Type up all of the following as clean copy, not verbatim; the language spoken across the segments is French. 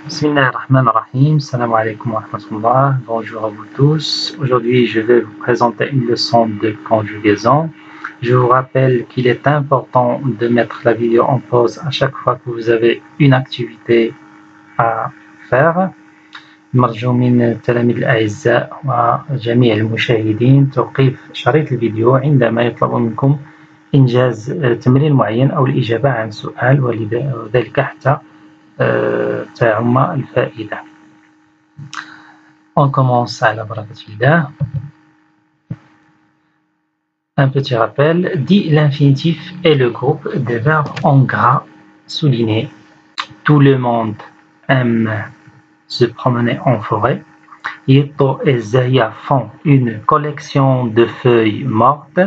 Bismillahirrahmanirrahim. Salam alaikum wa rahmatullah. Bonjour à vous tous. Aujourd'hui, je vais vous présenter une leçon de conjugaison. Je vous rappelle qu'il est important de mettre la vidéo en pause à chaque fois que vous avez une activité à faire. نرجو من التلاميذ الأعزاء وجميع المشاهدين توقيف شريط الفيديو عندما يطلب منكم إنجاز تمرين معين أو الإجابة عن سؤال وذلك حتى تعم الفائدة. On commence à la barakatillah. Un petit rappel, dit l'infinitif est le groupe des verbes en gras soulignés. Tout le monde aime se promener en forêt. Yito et Zaya font une collection de feuilles mortes.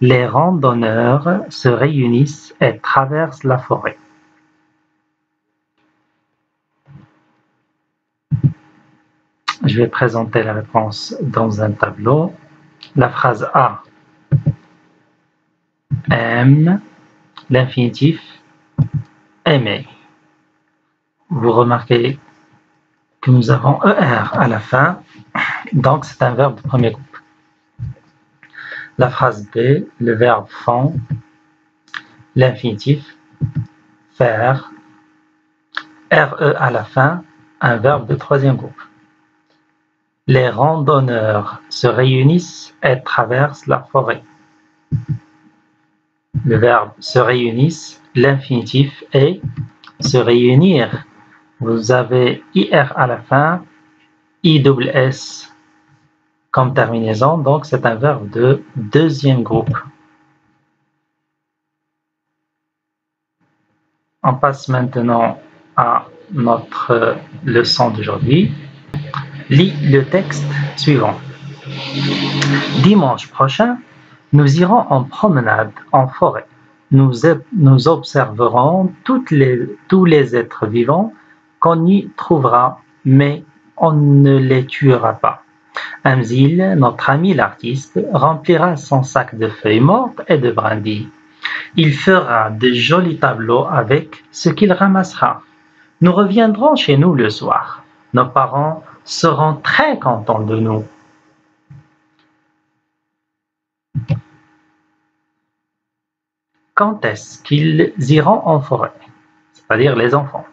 Les randonneurs se réunissent et traversent la forêt. Je vais présenter la réponse dans un tableau. La phrase A aime, l'infinitif aimer. Vous remarquez que nous avons ER à la fin, donc c'est un verbe de premier groupe. La phrase B, le verbe font, l'infinitif faire, RE à la fin, un verbe de troisième groupe. Les randonneurs se réunissent et traversent la forêt. Le verbe se réunissent, l'infinitif est se réunir. Vous avez IR à la fin, ISS comme terminaison, donc c'est un verbe de deuxième groupe. On passe maintenant à notre leçon d'aujourd'hui. Lis le texte suivant. Dimanche prochain, nous irons en promenade en forêt. Nous observerons tous les êtres vivants qu'on y trouvera, mais on ne les tuera pas. Amzil, notre ami l'artiste, remplira son sac de feuilles mortes et de brindilles. Il fera de jolis tableaux avec ce qu'il ramassera. Nous reviendrons chez nous le soir. Nos parents seront très contents de nous. Quand est-ce qu'ils iront en forêt? C'est-à-dire les enfants.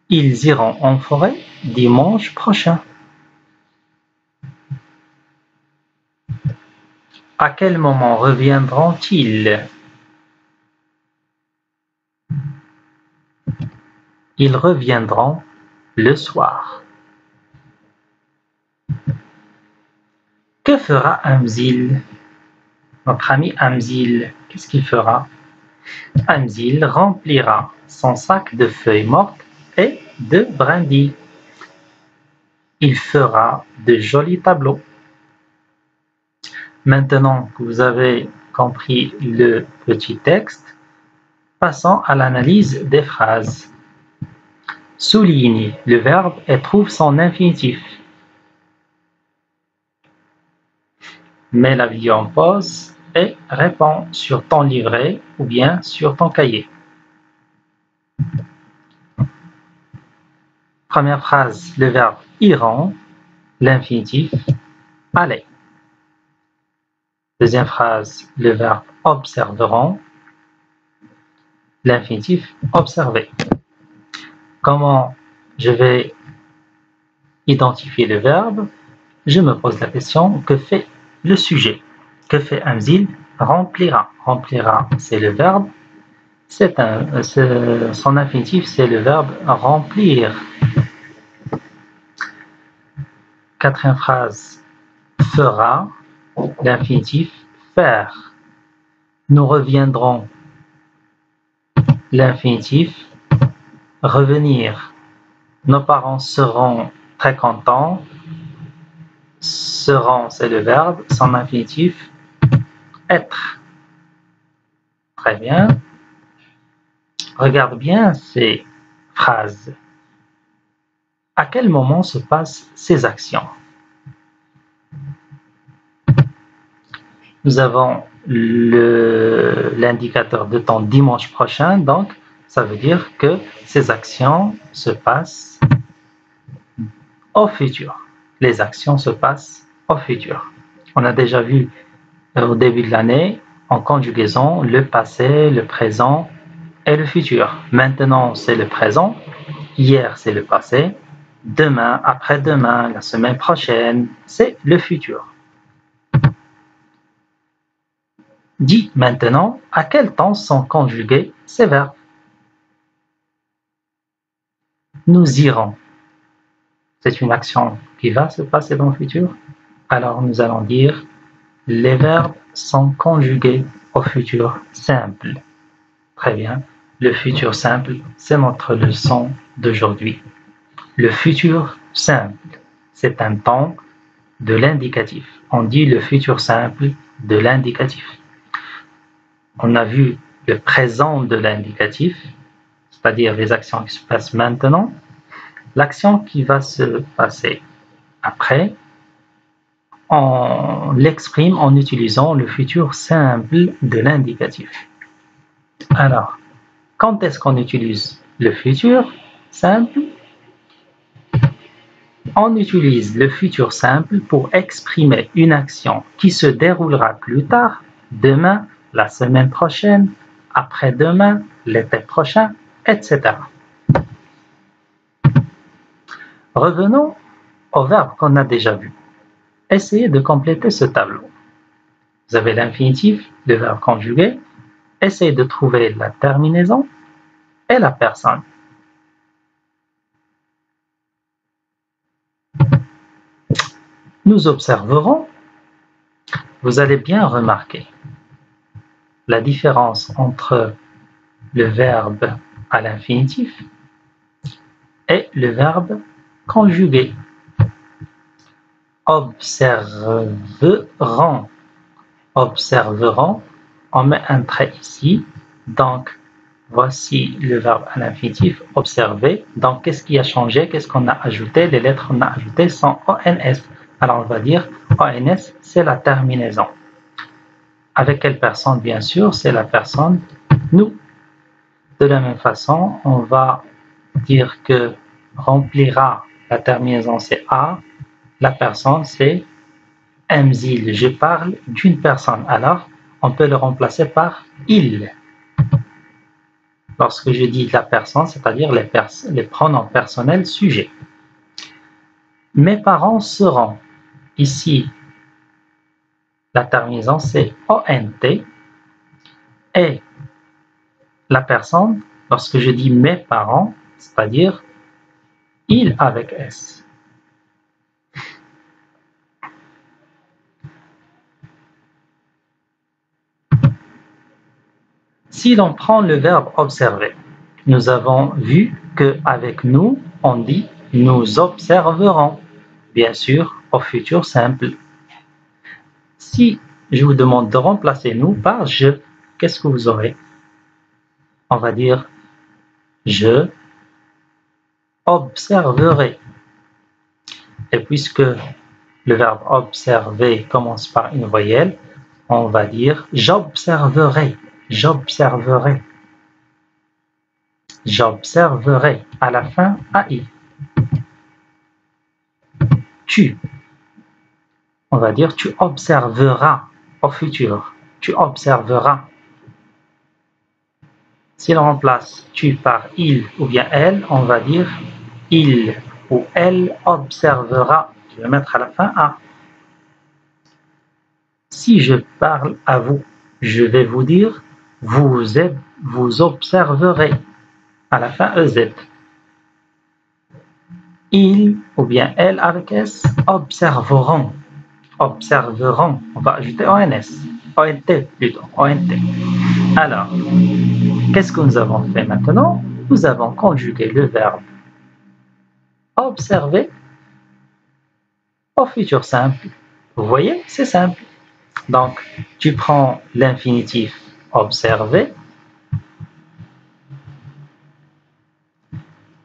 Ils iront en forêt dimanche prochain. À quel moment reviendront-ils? Ils reviendront le soir. Que fera Amzil? Notre ami Amzil, qu'est-ce qu'il fera? Amzil remplira son sac de feuilles mortes et de brindilles. Il fera de jolis tableaux. Maintenant que vous avez compris le petit texte, passons à l'analyse des phrases. Souligne le verbe et trouve son infinitif. Mets la vidéo en pause et réponds sur ton livret ou bien sur ton cahier. Première phrase, le verbe iront, l'infinitif aller. Deuxième phrase, le verbe observeront, l'infinitif observer. Comment je vais identifier le verbe? Je me pose la question, que fait le sujet? Que fait Amzil? Remplira. Remplira, c'est le verbe. Son infinitif, c'est le verbe remplir. Quatrième phrase, fera, l'infinitif faire. Nous reviendrons, l'infinitif revenir. Nos parents seront très contents. Seront, c'est le verbe. Son infinitif, être. Très bien. Regarde bien ces phrases. À quel moment se passent ces actions? Nous avons l'indicateur de temps dimanche prochain, donc ça veut dire que ces actions se passent au futur. Les actions se passent au futur. On a déjà vu au début de l'année, en conjugaison, le passé, le présent et le futur. Maintenant, c'est le présent. Hier, c'est le passé. Demain, après-demain, la semaine prochaine, c'est le futur. Dis maintenant à quel temps sont conjugués ces verbes. Nous irons. C'est une action qui va se passer dans le futur. Alors, nous allons dire les verbes sont conjugués au futur simple. Très bien. Le futur simple, c'est notre leçon d'aujourd'hui. Le futur simple, c'est un temps de l'indicatif. On dit le futur simple de l'indicatif. On a vu le présent de l'indicatif, c'est-à-dire les actions qui se passent maintenant. L'action qui va se passer après, on l'exprime en utilisant le futur simple de l'indicatif. Alors, quand est-ce qu'on utilise le futur simple? On utilise le futur simple pour exprimer une action qui se déroulera plus tard, demain, la semaine prochaine, après-demain, l'été prochain, etc. Revenons au verbe qu'on a déjà vu. Essayez de compléter ce tableau. Vous avez l'infinitif, le verbe conjugué. Essayez de trouver la terminaison et la personne. Nous observerons, vous allez bien remarquer la différence entre le verbe à l'infinitif et le verbe conjugué. Observeront. Observeront, on met un trait ici. Donc, voici le verbe à l'infinitif, observer. Donc, qu'est-ce qui a changé? Qu'est-ce qu'on a ajouté? Les lettres qu'on a ajoutées sont ONS. Alors, on va dire ONS, c'est la terminaison. Avec quelle personne? Bien sûr, c'est la personne nous. De la même façon, on va dire que remplira, la terminaison c'est A, la personne c'est Mzil. Je parle d'une personne, alors on peut le remplacer par il. Lorsque je dis la personne, c'est-à-dire les pronoms personnels sujets. Mes parents seront. Ici, la terminaison c'est ONT. Et la personne, lorsque je dis mes parents, c'est-à-dire il avec S. Si l'on prend le verbe observer, nous avons vu qu'avec nous, on dit nous observerons, bien sûr, au futur simple. Si je vous demande de remplacer nous par je, qu'est-ce que vous aurez? On va dire je observerai. Et puisque le verbe observer commence par une voyelle, on va dire j'observerai. J'observerai. J'observerai. À la fin, AI. Tu. On va dire tu observeras au futur. Tu observeras. Si l'on remplace tu par il ou bien elle, on va dire il ou elle observera. Je vais mettre à la fin A. Si je parle à vous, je vais vous dire vous observerez. À la fin EZ. Il ou bien elle avec S observeront. Observeront. On va ajouter ONS. ONT plutôt. ONT. Alors, qu'est-ce que nous avons fait maintenant? Nous avons conjugué le verbe observer au futur simple. Vous voyez, c'est simple. Donc, tu prends l'infinitif observer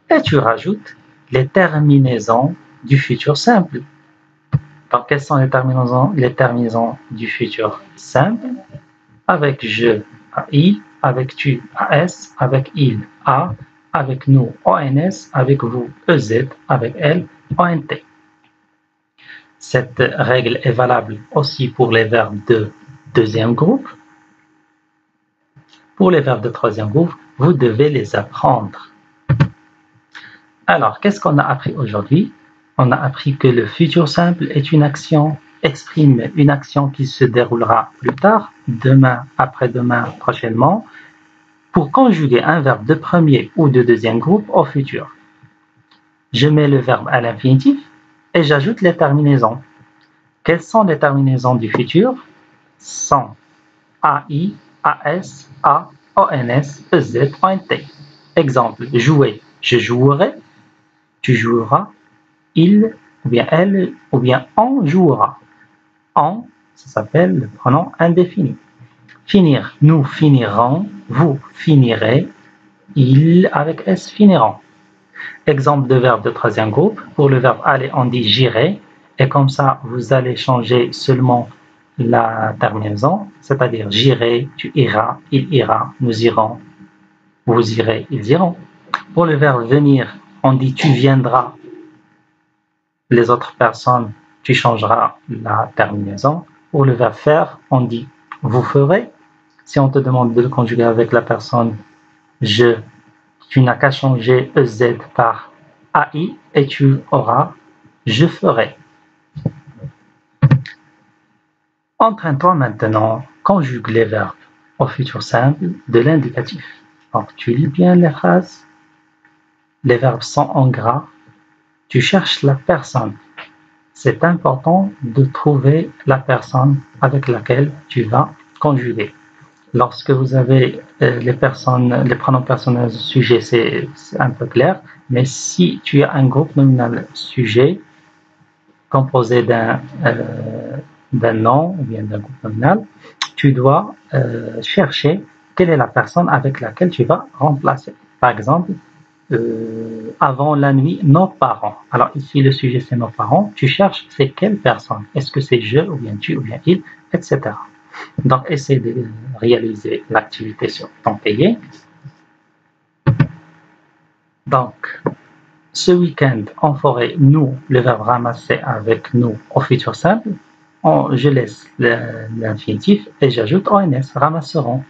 et tu rajoutes les terminaisons du futur simple. Donc, quelles sont les terminaisons du futur simple? avec je, AI, avec tu, AS, avec il, A, avec nous, ONS, avec vous, EZ, avec elle, ONT. Cette règle est valable aussi pour les verbes de deuxième groupe. Pour les verbes de troisième groupe, vous devez les apprendre. Alors, qu'est-ce qu'on a appris aujourd'hui? On a appris que le futur simple est une action, exprime une action qui se déroulera plus tard, demain, après-demain, prochainement, pour conjuguer un verbe de premier ou de deuxième groupe au futur. Je mets le verbe à l'infinitif et j'ajoute les terminaisons. Quelles sont les terminaisons du futur? Sont AI, AS, A, ONS, EZ, ONT. Exemple, jouer, je jouerai, tu joueras, il, ou bien elle, ou bien on jouera. On, ça s'appelle le pronom indéfini. Finir, nous finirons, vous finirez, ils avec S finiront. Exemple de verbe de troisième groupe. Pour le verbe aller, on dit j'irai. Et comme ça, vous allez changer seulement la terminaison, c'est-à-dire j'irai, tu iras, il ira, nous irons, vous irez, ils iront. Pour le verbe venir, on dit tu viendras, les autres personnes, tu changeras la terminaison. Pour le verbe faire, on dit vous ferez. Si on te demande de le conjuguer avec la personne je, tu n'as qu'à changer EZ par AI et tu auras je ferai. Entraîne-toi maintenant, conjugue les verbes au futur simple de l'indicatif. Donc tu lis bien les phrases, les verbes sont en gras, tu cherches la personne. C'est important de trouver la personne avec laquelle tu vas conjuguer. Lorsque vous avez les pronoms personnels sujet, c'est un peu clair, mais si tu as un groupe nominal sujet composé d'un nom ou bien d'un groupe nominal, tu dois chercher quelle est la personne avec laquelle tu vas remplacer. Par exemple, avant la nuit, nos parents. Alors ici, le sujet, c'est nos parents. Tu cherches, c'est quelle personne? Est-ce que c'est je, ou bien tu, ou bien il, etc. Donc, essaie de réaliser l'activité sur ton cahier. Donc, ce week-end, on ferait nous, le verbe ramasser avec nous au futur simple. Je laisse l'infinitif et j'ajoute ONS, ramasseront.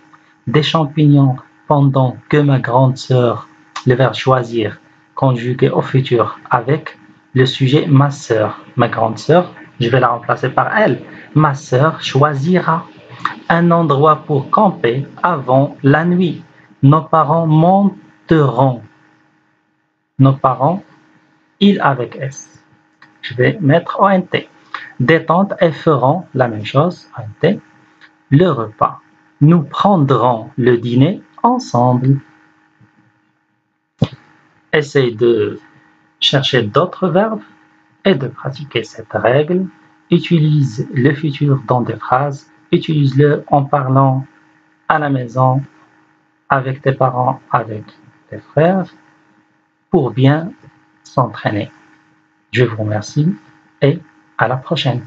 Des champignons pendant que ma grande sœur, le verbe choisir, conjugué au futur avec le sujet ma sœur. Ma grande sœur, je vais la remplacer par elle. Ma sœur choisira un endroit pour camper avant la nuit. Nos parents monteront. Nos parents, ils avec S. Je vais mettre ONT. Détente et feront la même chose, ONT. Le repas. Nous prendrons le dîner ensemble. Essaye de chercher d'autres verbes et de pratiquer cette règle. Utilise le futur dans des phrases. Utilise-le en parlant à la maison, avec tes parents, avec tes frères, pour bien s'entraîner. Je vous remercie et à la prochaine.